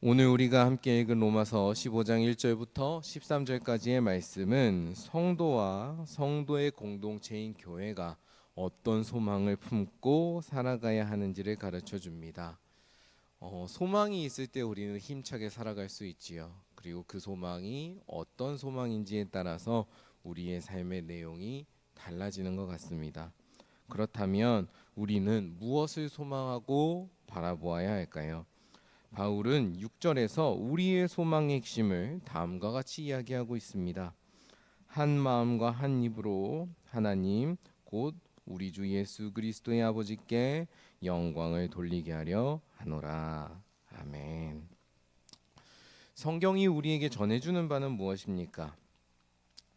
오늘 우리가 함께 읽은 로마서 15장 1절부터 13절까지의 말씀은 성도와 성도의 공동체인 교회가 어떤 소망을 품고 살아가야 하는지를 가르쳐 줍니다. 소망이 있을 때 우리는 힘차게 살아갈 수 있지요. 그리고 그 소망이 어떤 소망인지에 따라서 우리의 삶의 내용이 달라지는 것 같습니다. 그렇다면 우리는 무엇을 소망하고 바라보아야 할까요? 바울은 6절에서 우리의 소망의 핵심을 다음과 같이 이야기하고 있습니다. 한 마음과 한 입으로 하나님 곧 우리 주 예수 그리스도의 아버지께 영광을 돌리게 하려 하노라. 아멘. 성경이 우리에게 전해주는 바는 무엇입니까?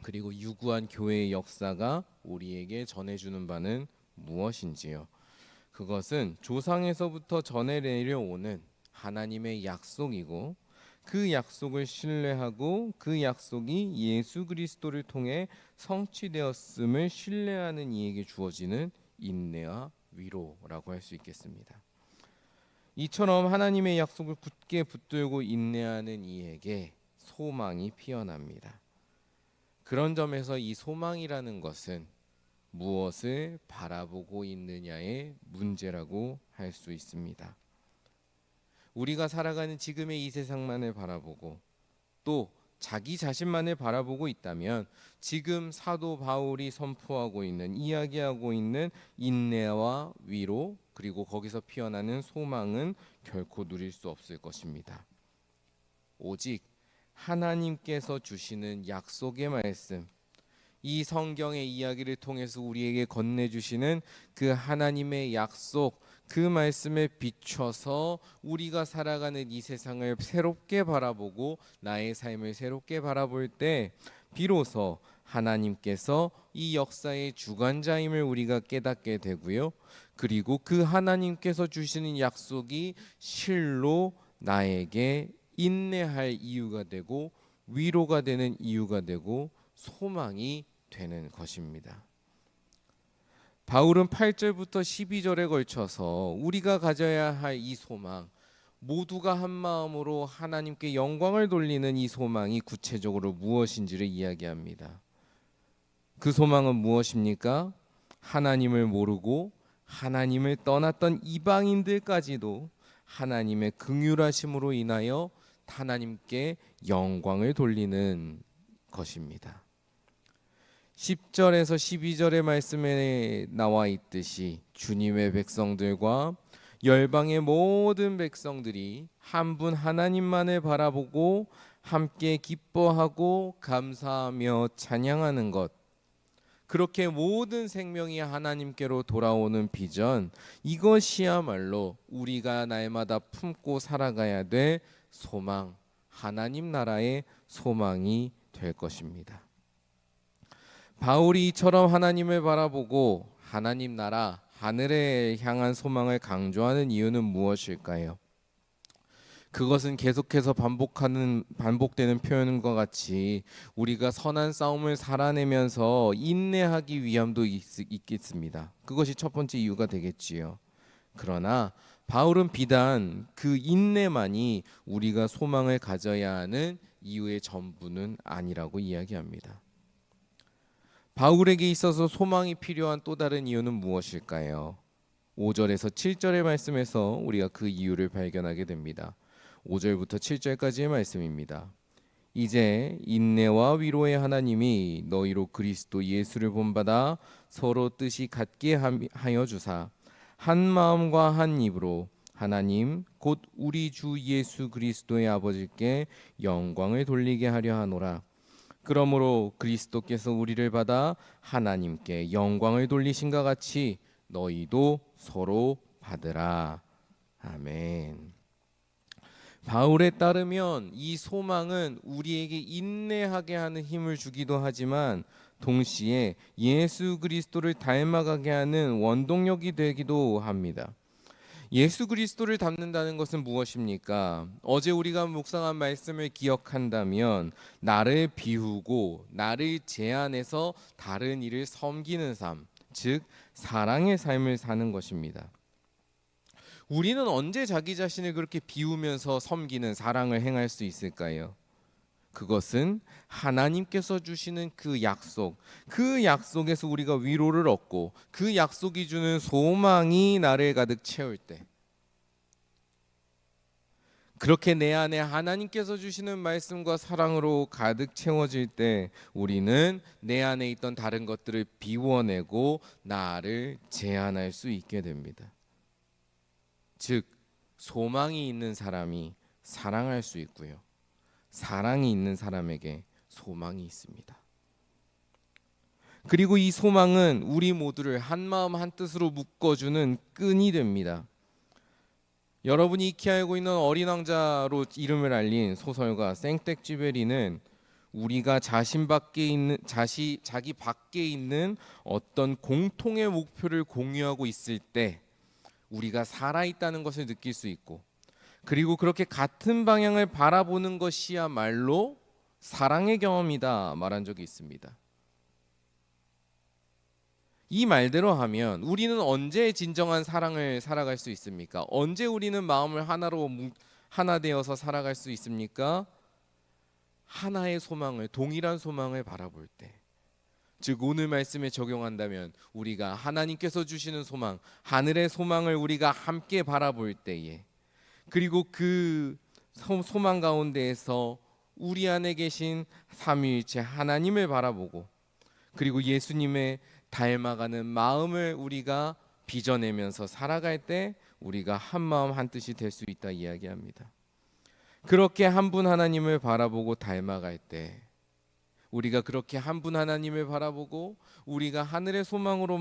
그리고 유구한 교회의 역사가 우리에게 전해주는 바는 무엇인지요? 그것은 조상에서부터 전해 내려오는 하나님의 약속이고 그 약속을 신뢰하고 그 약속이 예수 그리스도를 통해 성취되었음을 신뢰하는 이에게 주어지는 인내와 위로라고 할 수 있겠습니다. 이처럼 하나님의 약속을 굳게 붙들고 인내하는 이에게 소망이 피어납니다. 그런 점에서 이 소망이라는 것은 무엇을 바라보고 있느냐의 문제라고 할 수 있습니다. 우리가 살아가는 지금의 이 세상만을 바라보고 또 자기 자신만을 바라보고 있다면 지금 사도 바울이 선포하고 있는 이야기하고 있는 인내와 위로 그리고 거기서 피어나는 소망은 결코 누릴 수 없을 것입니다. 오직 하나님께서 주시는 약속의 말씀, 이 성경의 이야기를 통해서 우리에게 건네주시는 그 하나님의 약속, 그 말씀에 비춰서 우리가 살아가는 이 세상을 새롭게 바라보고 나의 삶을 새롭게 바라볼 때 비로소 하나님께서 이 역사의 주관자임을 우리가 깨닫게 되고요. 그리고 그 하나님께서 주시는 약속이 실로 나에게 인내할 이유가 되고 위로가 되는 이유가 되고 소망이 되는 것입니다. 바울은 8절부터 12절에 걸쳐서 우리가 가져야 할 이 소망, 모두가 한 마음으로 하나님께 영광을 돌리는 이 소망이 구체적으로 무엇인지를 이야기합니다. 그 소망은 무엇입니까? 하나님을 모르고 하나님을 떠났던 이방인들까지도 하나님의 긍휼하심으로 인하여 하나님께 영광을 돌리는 것입니다. 10절에서 12절의 말씀에 나와 있듯이 주님의 백성들과 열방의 모든 백성들이 한 분 하나님만을 바라보고 함께 기뻐하고 감사하며 찬양하는 것, 그렇게 모든 생명이 하나님께로 돌아오는 비전, 이것이야말로 우리가 날마다 품고 살아가야 될 소망, 하나님 나라의 소망이 될 것입니다. 바울이 이처럼 하나님을 바라보고 하나님 나라, 하늘에 향한 소망을 강조하는 이유는 무엇일까요? 그것은 계속해서 반복되는 표현과 같이 우리가 선한 싸움을 살아내면서 인내하기 위함도 있겠습니다. 그것이 첫 번째 이유가 되겠지요. 그러나 바울은 비단 그 인내만이 우리가 소망을 가져야 하는 이유의 전부는 아니라고 이야기합니다. 바울에게 있어서 소망이 필요한 또 다른 이유는 무엇일까요? 5절에서 7절의 말씀에서 우리가 그 이유를 발견하게 됩니다. 5절부터 7절까지의 말씀입니다. 이제 인내와 위로의 하나님이 너희로 그리스도 예수를 본받아 서로 뜻이 같게 하여 주사 한 마음과 한 입으로 하나님 곧 우리 주 예수 그리스도의 아버지께 영광을 돌리게 하려 하노라. 그러므로 그리스도께서 우리를 받아 하나님께 영광을 돌리신과 같이 너희도 서로 받으라. 아멘. 바울에 따르면 이 소망은 우리에게 인내하게 하는 힘을 주기도 하지만 동시에 예수 그리스도를 닮아가게 하는 원동력이 되기도 합니다. 예수 그리스도를 닮는다는 것은 무엇입니까? 어제 우리가 묵상한 말씀을 기억한다면 나를 비우고 나를 제한해서 다른 이를 섬기는 삶, 즉 사랑의 삶을 사는 것입니다. 우리는 언제 자기 자신을 그렇게 비우면서 섬기는 사랑을 행할 수 있을까요? 그것은 하나님께서 주시는 그 약속에서 우리가 위로를 얻고 그 약속이 주는 소망이 나를 가득 채울 때, 그렇게 내 안에 하나님께서 주시는 말씀과 사랑으로 가득 채워질 때 우리는 내 안에 있던 다른 것들을 비워내고 나를 제한할 수 있게 됩니다. 즉, 소망이 있는 사람이 사랑할 수 있고요, 사랑이 있는 사람에게 소망이 있습니다. 그리고 이 소망은 우리 모두를 한 마음 한 뜻으로 묶어주는 끈이 됩니다. 여러분이 익히 알고 있는 어린 왕자로 이름을 알린 소설가 생텍쥐베리는 우리가 자기 밖에 있는 어떤 공통의 목표를 공유하고 있을 때 우리가 살아있다는 것을 느낄 수 있고, 그리고 그렇게 같은 방향을 바라보는 것이야말로 사랑의 경험이다 말한 적이 있습니다. 이 말대로 하면 우리는 언제 진정한 사랑을 살아갈 수 있습니까? 언제 우리는 마음을 하나 되어서 살아갈 수 있습니까? 하나의 소망을, 동일한 소망을 바라볼 때. 즉, 오늘 말씀에 적용한다면 우리가 하나님께서 주시는 소망, 하늘의 소망을 우리가 함께 바라볼 때에, 그리고 그 소망 가운데에서 우리 안에 계신 삼위일체 하나님을 바라보고, 그리고 예수님의 닮아가는 마음을 우리가 빚어내면서 살아갈 때 우리가 한 마음 한 뜻이 될 수 있다 이야기합니다. 그렇게 한 분 하나님을 바라보고 닮아갈 때, 우리가 그렇게 한 분 하나님을 바라보고 우리가 하늘의 소망으로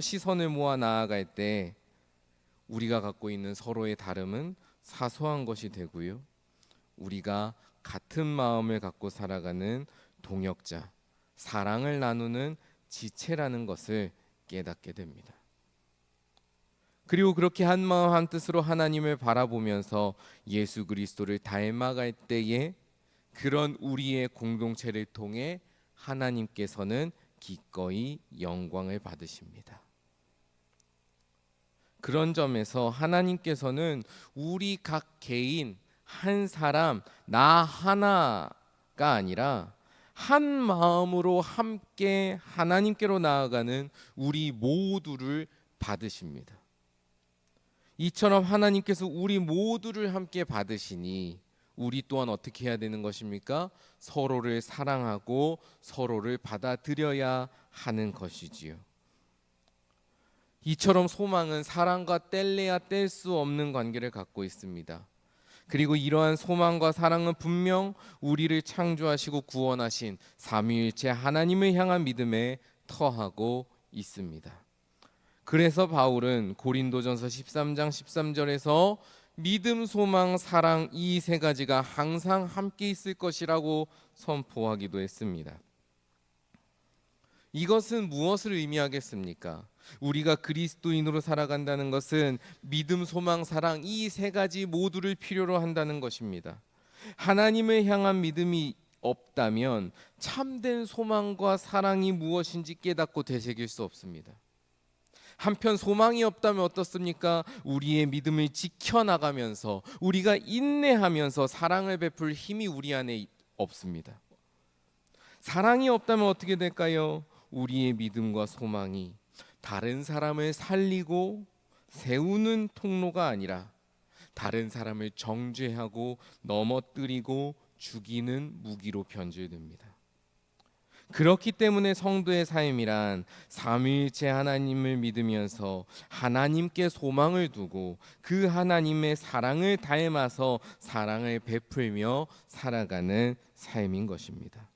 시선을 모아 나아갈 때 우리가 갖고 있는 서로의 다름은 사소한 것이 되고요, 우리가 같은 마음을 갖고 살아가는 동역자, 사랑을 나누는 지체라는 것을 깨닫게 됩니다. 그리고 그렇게 한 마음 한 뜻으로 하나님을 바라보면서 예수 그리스도를 닮아갈 때에 그런 우리의 공동체를 통해 하나님께서는 기꺼이 영광을 받으십니다. 그런 점에서 하나님께서는 우리 각 개인 한 사람 나 하나가 아니라 한 마음으로 함께 하나님께로 나아가는 우리 모두를 받으십니다. 이처럼 하나님께서 우리 모두를 함께 받으시니 우리 또한 어떻게 해야 되는 것입니까? 서로를 사랑하고 서로를 받아들여야 하는 것이지요. 이처럼 소망은 사랑과 뗄래야 뗄 수 없는 관계를 갖고 있습니다. 그리고 이러한 소망과 사랑은 분명 우리를 창조하시고 구원하신 삼위일체 하나님을 향한 믿음에 터하고 있습니다. 그래서 바울은 고린도전서 13장 13절에서 믿음, 소망, 사랑 이 세 가지가 항상 함께 있을 것이라고 선포하기도 했습니다. 이것은 무엇을 의미하겠습니까? 우리가 그리스도인으로 살아간다는 것은 믿음, 소망, 사랑 이 세 가지 모두를 필요로 한다는 것입니다. 하나님을 향한 믿음이 없다면 참된 소망과 사랑이 무엇인지 깨닫고 되새길 수 없습니다. 한편 소망이 없다면 어떻습니까? 우리의 믿음을 지켜나가면서 우리가 인내하면서 사랑을 베풀 힘이 우리 안에 없습니다. 사랑이 없다면 어떻게 될까요? 우리의 믿음과 소망이 다른 사람을 살리고 세우는 통로가 아니라 다른 사람을 정죄하고 넘어뜨리고 죽이는 무기로 변질됩니다. 그렇기 때문에 성도의 삶이란 삼위일체 하나님을 믿으면서 하나님께 소망을 두고 그 하나님의 사랑을 닮아서 사랑을 베풀며 살아가는 삶인 것입니다.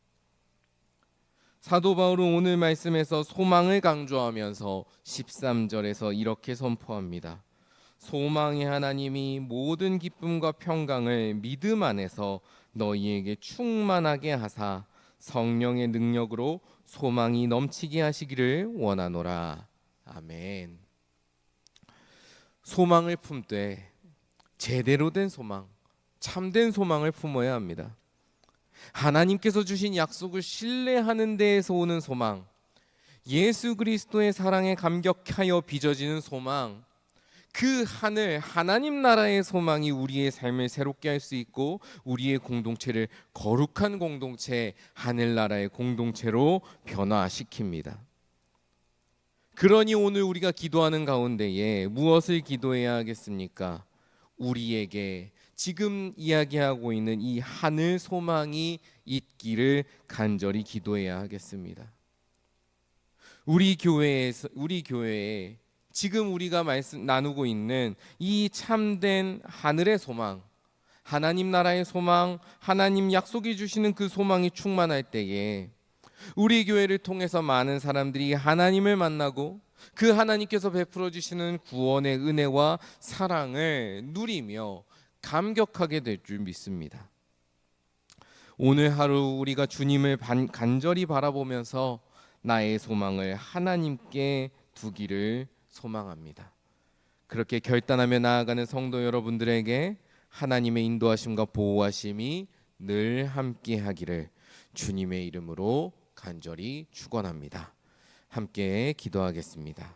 사도 바울은 오늘 말씀에서 소망을 강조하면서 13절에서 이렇게 선포합니다. 소망의 하나님이 모든 기쁨과 평강을 믿음 안에서 너희에게 충만하게 하사 성령의 능력으로 소망이 넘치게 하시기를 원하노라. 아멘. 소망을 품되 제대로 된 소망, 참된 소망을 품어야 합니다. 하나님께서 주신 약속을 신뢰하는 데에서 오는 소망, 예수 그리스도의 사랑에 감격하여 빚어지는 소망, 그 하늘 하나님 나라의 소망이 우리의 삶을 새롭게 할 수 있고 우리의 공동체를 거룩한 공동체, 하늘나라의 공동체로 변화시킵니다. 그러니 오늘 우리가 기도하는 가운데에 무엇을 기도해야 하겠습니까? 우리에게 지금 이야기하고 있는 이 하늘 소망이 있기를 간절히 기도해야 하겠습니다. 우리 교회에 지금 우리가 나누고 있는 이 참된 하늘의 소망, 하나님 나라의 소망, 하나님 약속해 주시는 그 소망이 충만할 때에 우리 교회를 통해서 많은 사람들이 하나님을 만나고 그 하나님께서 베풀어 주시는 구원의 은혜와 사랑을 누리며 감격하게 될 줄 믿습니다. 오늘 하루 우리가 주님을 간절히 바라보면서 나의 소망을 하나님께 두기를 소망합니다. 그렇게 결단하며 나아가는 성도 여러분들에게 하나님의 인도하심과 보호하심이 늘 함께 하기를 주님의 이름으로 간절히 축원합니다. 함께 기도하겠습니다.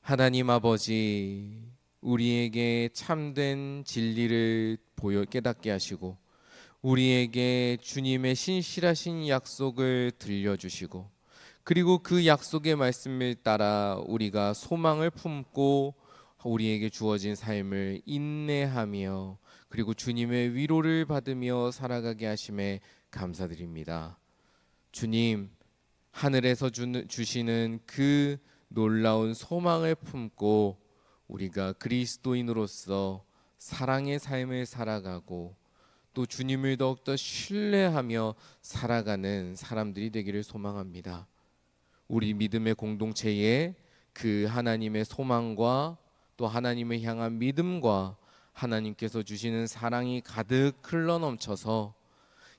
하나님 아버지, 우리에게 참된 진리를 깨닫게 하시고 우리에게 주님의 신실하신 약속을 들려주시고 그리고 그 약속의 말씀을 따라 우리가 소망을 품고 우리에게 주어진 삶을 인내하며 그리고 주님의 위로를 받으며 살아가게 하심에 감사드립니다. 주님, 하늘에서 주시는 그 놀라운 소망을 품고 우리가 그리스도인으로서 사랑의 삶을 살아가고 또 주님을 더욱더 신뢰하며 살아가는 사람들이 되기를 소망합니다. 우리 믿음의 공동체에 그 하나님의 소망과 또 하나님을 향한 믿음과 하나님께서 주시는 사랑이 가득 흘러넘쳐서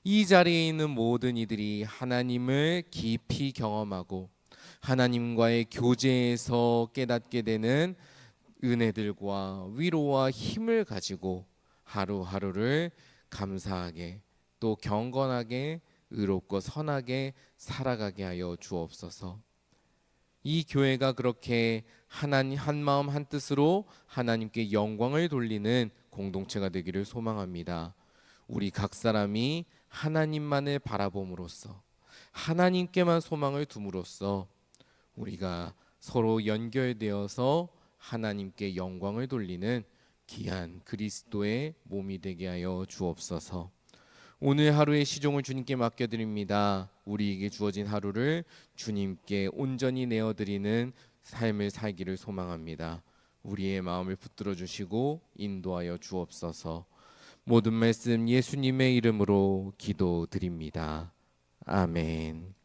이 자리에 있는 모든 이들이 하나님을 깊이 경험하고 하나님과의 교제에서 깨닫게 되는 은혜들과 위로와 힘을 가지고 하루하루를 감사하게 또 경건하게 의롭고 선하게 살아가게 하여 주옵소서. 이 교회가 그렇게 하나님 한 마음 한 뜻으로 하나님께 영광을 돌리는 공동체가 되기를 소망합니다. 우리 각 사람이 하나님만을 바라봄으로써 하나님께만 소망을 둠으로써 우리가 서로 연결되어서 하나님께 영광을 돌리는 귀한 그리스도의 몸이 되게 하여 주옵소서. 오늘 하루의 시종을 주님께 맡겨드립니다. 우리에게 주어진 하루를 주님께 온전히 내어드리는 삶을 살기를 소망합니다. 우리의 마음을 붙들어 주시고 인도하여 주옵소서. 모든 말씀 예수님의 이름으로 기도드립니다. 아멘.